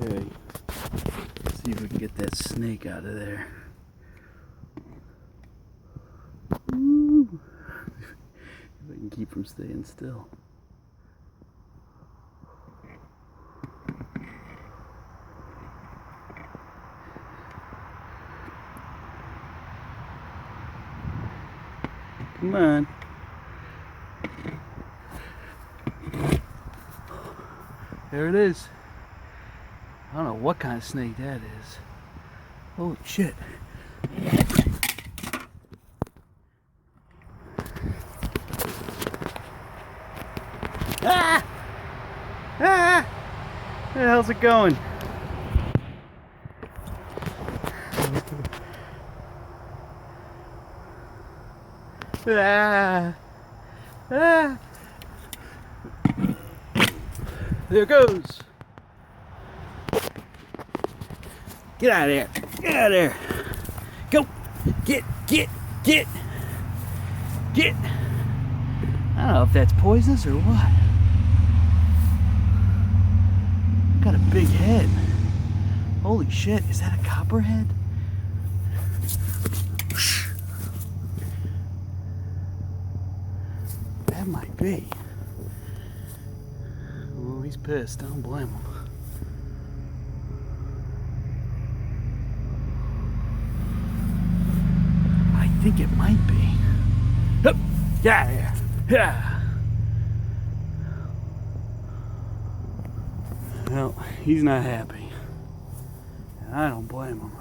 Okay. Let's see if we can get that snake out of there. Woo. If I can keep from staying still. Come on. There it is. I don't know what kind of snake that is. Holy shit. Ah! Ah! Where the hell's it going? Ah! Ah! There it goes. Get out of there. Get out of there. Go. Get. I don't know if that's poisonous or what. Got a big head. Holy shit. Is that a copperhead? That might be. Oh, he's pissed. I don't blame him. I think it might be. Hup, get out of here. Yeah. Well, he's not happy. And I don't blame him.